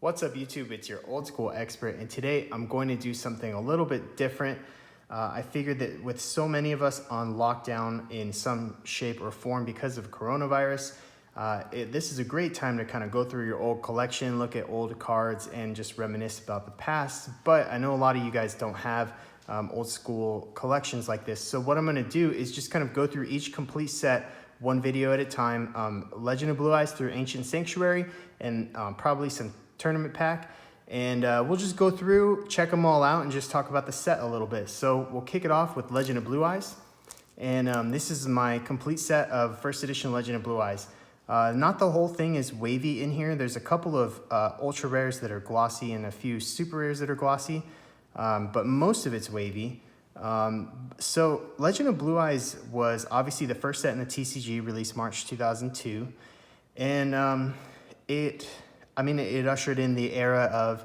What's up YouTube, it's your old school expert, and today I'm going to do something a little bit different. I figured that with so many of us on lockdown in some shape or form because of coronavirus, this is a great time to kind of go through your old collection, look at old cards, and just reminisce about the past. But I know a lot of you guys don't have old school collections like this. So what I'm gonna do is just kind of go through each complete set, one video at a time, Legend of Blue Eyes through Ancient Sanctuary, and probably some tournament pack, and we'll just go through, check them all out, and just talk about the set a little bit. So we'll kick it off with Legend of Blue Eyes, and this is my complete set of first edition Legend of Blue Eyes. Not the whole thing is wavy in here. There's a couple of ultra rares that are glossy and a few super rares that are glossy, but most of it's wavy. So Legend of Blue Eyes was obviously the first set in the TCG, released March 2002, and it ushered in the era of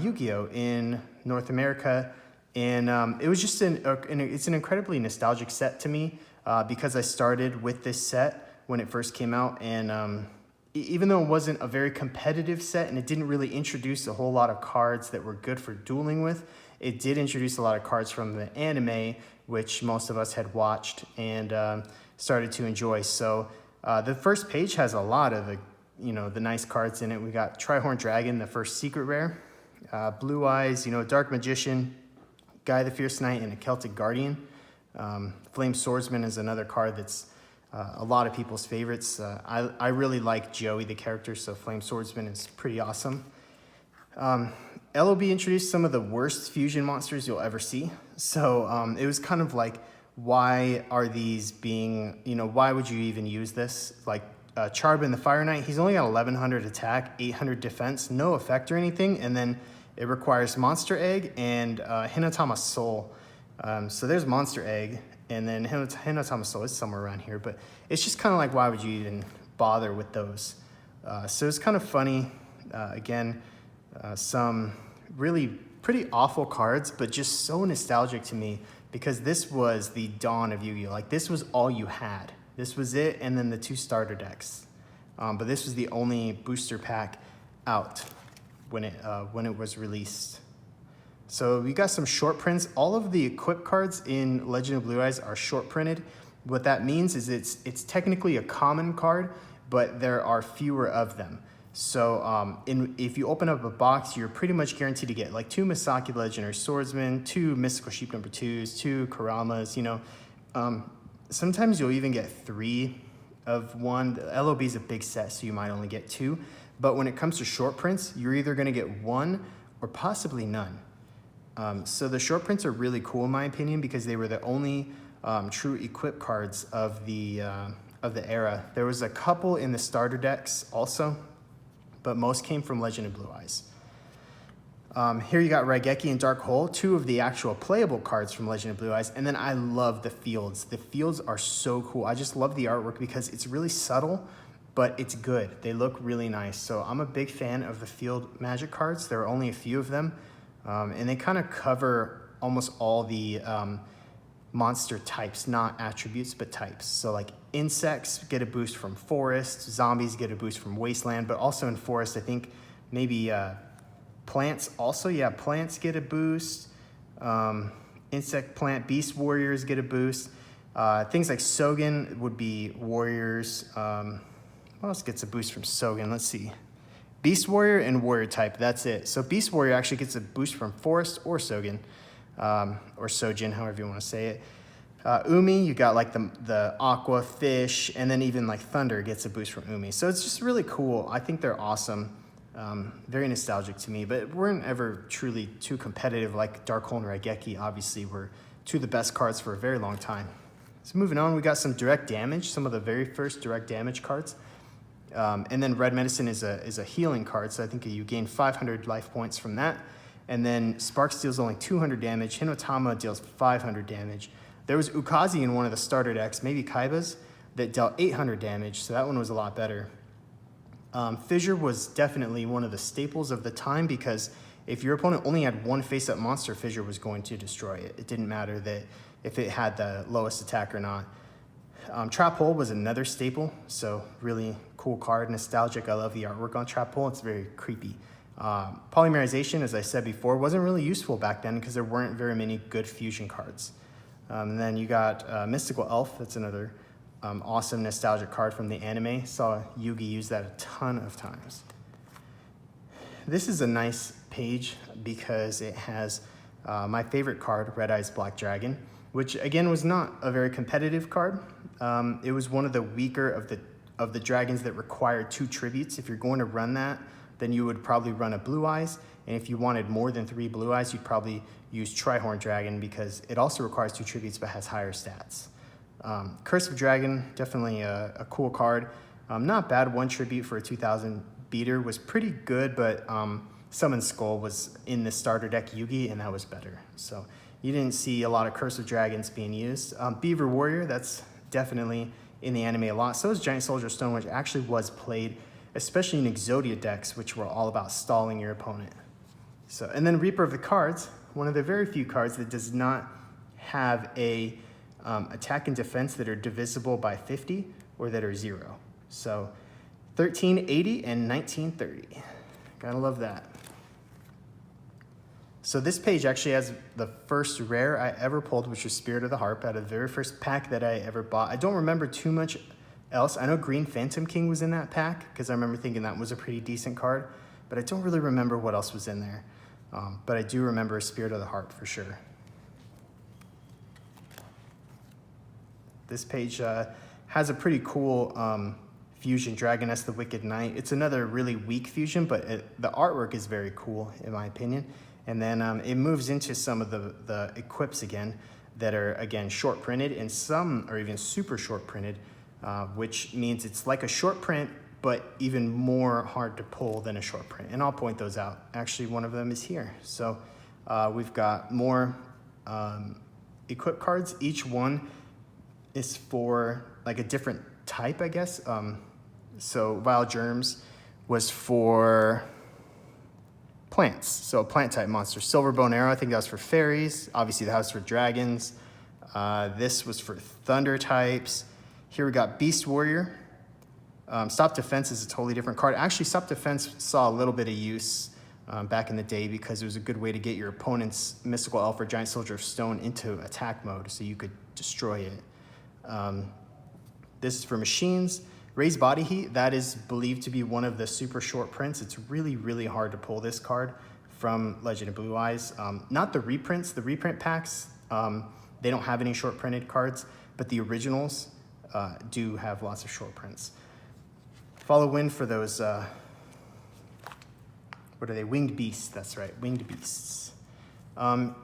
Yu-Gi-Oh! In North America, and it was just it's an incredibly nostalgic set to me because I started with this set when it first came out, and even though it wasn't a very competitive set and it didn't really introduce a whole lot of cards that were good for dueling with, it did introduce a lot of cards from the anime, which most of us had watched and started to enjoy. So the first page has a lot of the nice cards in it. We got Trihorn Dragon, the first secret rare, Blue Eyes, Dark Magician, Guy the Fierce Knight, and a Celtic Guardian. Flame Swordsman is another card that's a lot of people's favorites. I really like Joey, the character, so Flame Swordsman is pretty awesome. LOB introduced some of the worst fusion monsters you'll ever see. So it was kind of like, why are these being, why would you even use this? Like, Charbin the Fire Knight, he's only got 1100 attack, 800 defense, no effect or anything, and then it requires Monster Egg and Hinotama Soul. So there's Monster Egg, and then Hinotama Soul is somewhere around here, but it's just kind of like, why would you even bother with those? So it's kind of funny. Again, some really pretty awful cards, but just so nostalgic to me because this was the dawn of Yu-Gi-Oh! Like, this was all you had. This was it, and then the 2 starter decks. But this was the only booster pack out when it was released. So we got some short prints. All of the equip cards in Legend of Blue Eyes are short printed. What that means is it's technically a common card, but there are fewer of them. So if you open up a box, you're pretty much guaranteed to get like 2 Misaki Legendary Swordsmen, 2 Mystical Sheep number 2s, 2 Karamas, Sometimes you'll even get 3 of one. The LOB is a big set, so you might only get 2. But when it comes to short prints, you're either going to get 1 or possibly none. So the short prints are really cool in my opinion because they were the only true equip cards of the era. There was a couple in the starter decks also, but most came from Legend of Blue Eyes. Here you got Raigeki and Dark Hole, 2 of the actual playable cards from Legend of Blue Eyes. And then I love the fields. The fields are so cool. I just love the artwork because it's really subtle, but it's good. They look really nice. So I'm a big fan of the field magic cards. There are only a few of them. And they kind of cover almost all the monster types, not attributes, but types. So like insects get a boost from forest, zombies get a boost from wasteland, but also in forest, I think maybe plants also, yeah, plants get a boost. Insect, plant, beast warriors get a boost. Things like Sogen would be warriors. What else gets a boost from Sogen? Let's see. Beast warrior and warrior type, that's it. So beast warrior actually gets a boost from forest or Sogen, or Sojin, however you want to say it. Umi, you got like the aqua fish, and then even like thunder gets a boost from Umi. So it's just really cool. I think they're awesome. Very nostalgic to me, but weren't ever truly too competitive like Dark Hole and Raigeki. Obviously were 2 of the best cards for a very long time. So moving on, we got some direct damage, some of the very first direct damage cards. And then Red Medicine is a healing card, so I think you gain 500 life points from that. And then Sparks deals only 200 damage, Hinotama deals 500 damage. There was Ukazi in one of the starter decks, maybe Kaiba's, that dealt 800 damage, so that one was a lot better. Fissure was definitely one of the staples of the time because if your opponent only had 1 face-up monster, Fissure was going to destroy it. It didn't matter that if it had the lowest attack or not. Trap Hole was another staple, so really cool card, nostalgic. I love the artwork on Trap Hole, it's very creepy. Polymerization, as I said before, wasn't really useful back then because there weren't very many good fusion cards. And then you got Mystical Elf. That's another awesome nostalgic card from the anime. Saw Yugi use that a ton of times. This is a nice page because it has my favorite card, Red Eyes Black Dragon, which again was not a very competitive card. It was one of the weaker of the dragons that required 2 tributes. If you're going to run that, then you would probably run a Blue Eyes. And if you wanted more than 3 Blue Eyes, you'd probably use Trihorn Dragon because it also requires 2 tributes but has higher stats. Curse of Dragon, definitely a cool card. Not bad, 1 tribute for a 2000 beater was pretty good, but Summon Skull was in the starter deck Yugi, and that was better. So you didn't see a lot of Curse of Dragons being used. Beaver Warrior, that's definitely in the anime a lot. So is Giant Soldier Stone, which actually was played, especially in Exodia decks, which were all about stalling your opponent. So, and then Reaper of the Cards, one of the very few cards that does not have a attack and defense that are divisible by 50 or that are 0. So 1380 and 1930. Gotta love that. So this page actually has the first rare I ever pulled, which was Spirit of the Harp, out of the very first pack that I ever bought. I don't remember too much else. I know Green Phantom King was in that pack because I remember thinking that was a pretty decent card, but I don't really remember what else was in there. But I do remember Spirit of the Harp for sure. This page has a pretty cool fusion, Dragoness the Wicked Knight. It's another really weak fusion, but the artwork is very cool in my opinion. And then it moves into some of the equips again that are, again, short printed, and some are even super short printed, which means it's like a short print, but even more hard to pull than a short print. And I'll point those out. Actually, one of them is here. So we've got more equip cards. Each one is for like a different type, I guess. So Vile Germs was for plants, so a plant type monster. Silver Bone Arrow, I think that was for fairies. Obviously the house for dragons. This was for thunder types. Here we got Beast Warrior. Stop Defense is a totally different card. Actually, Stop Defense saw a little bit of use back in the day because it was a good way to get your opponent's Mystical Elf or Giant Soldier of Stone into attack mode so you could destroy it. This is for machines. Raise Body Heat, that is believed to be one of the super short prints. It's really, really hard to pull this card from Legend of Blue Eyes. Not the reprints, the reprint packs, they don't have any short printed cards, but the originals do have lots of short prints. Follow Wind for those, what are they? Winged Beasts, that's right, Winged Beasts.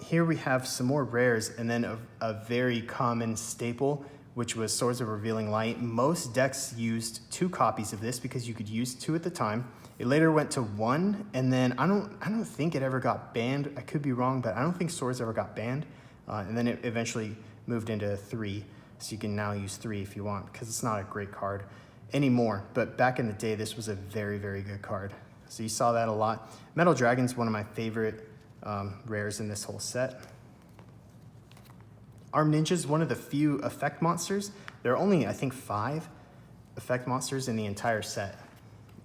Here we have some more rares and then a very common staple, which was Swords of Revealing Light. Most decks used 2 copies of this because you could use 2 at the time. It later went to 1, and then I don't think it ever got banned. I could be wrong, but I don't think Swords ever got banned. And then it eventually moved into 3, so you can now use 3 if you want, because it's not a great card anymore. But back in the day, this was a very, very good card. So you saw that a lot. Metal Dragon's one of my favorite rares in this whole set. Armed Ninja is one of the few effect monsters. There are only, I think, 5 effect monsters in the entire set.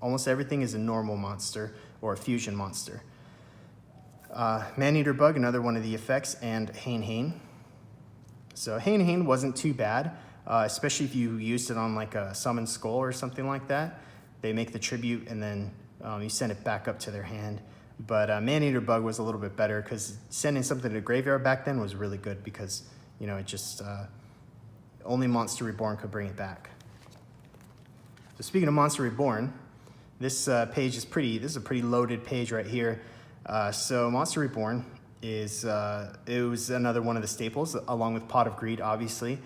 Almost everything is a normal monster or a fusion monster. Man-Eater Bug, another one of the effects, and Hain. So Hain wasn't too bad, especially if you used it on like a Summon Skull or something like that. They make the tribute and then you send it back up to their hand. But Man-Eater Bug was a little bit better because sending something to the graveyard back then was really good because, you know, it just, only Monster Reborn could bring it back. So speaking of Monster Reborn, this page is this is a pretty loaded page right here. So Monster Reborn is, it was another one of the staples along with Pot of Greed, obviously.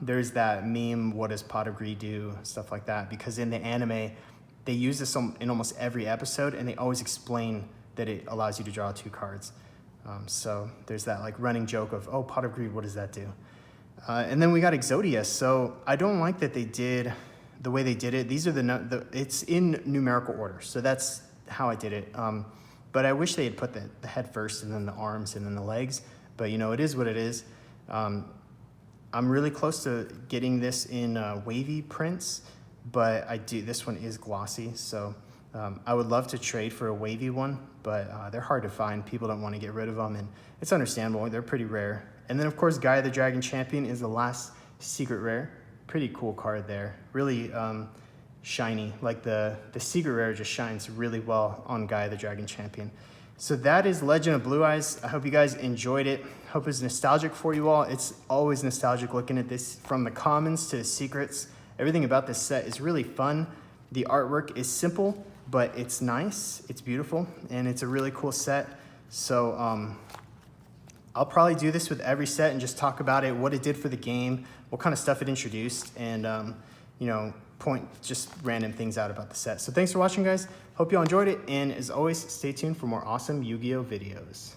There's that meme, what does Pot of Greed do, stuff like that, because in the anime, they use this in almost every episode and they always explain that it allows you to draw 2 cards. So there's that like running joke of, oh, Pot of Greed, what does that do? And then we got Exodia. So I don't like that they did the way they did it. These are it's in numerical order. So that's how I did it. But I wish they had put the head first and then the arms and then the legs. But you know, it is what it is. I'm really close to getting this in wavy prints, but this one is glossy. So I would love to trade for a wavy one, but they're hard to find. People don't want to get rid of them, and it's understandable. They're pretty rare. And then, of course, Gaia the Dragon Champion is the last secret rare. Pretty cool card there. Really shiny. Like the secret rare just shines really well on Gaia the Dragon Champion. So that is Legend of Blue Eyes. I hope you guys enjoyed it. Hope it's nostalgic for you all. It's always nostalgic looking at this, from the commons to the secrets. Everything about this set is really fun. The artwork is simple, but it's nice, it's beautiful, and it's a really cool set. So I'll probably do this with every set and just talk about it, what it did for the game, what kind of stuff it introduced, and you know, point just random things out about the set. So thanks for watching, guys. Hope you all enjoyed it, and as always, stay tuned for more awesome Yu-Gi-Oh videos.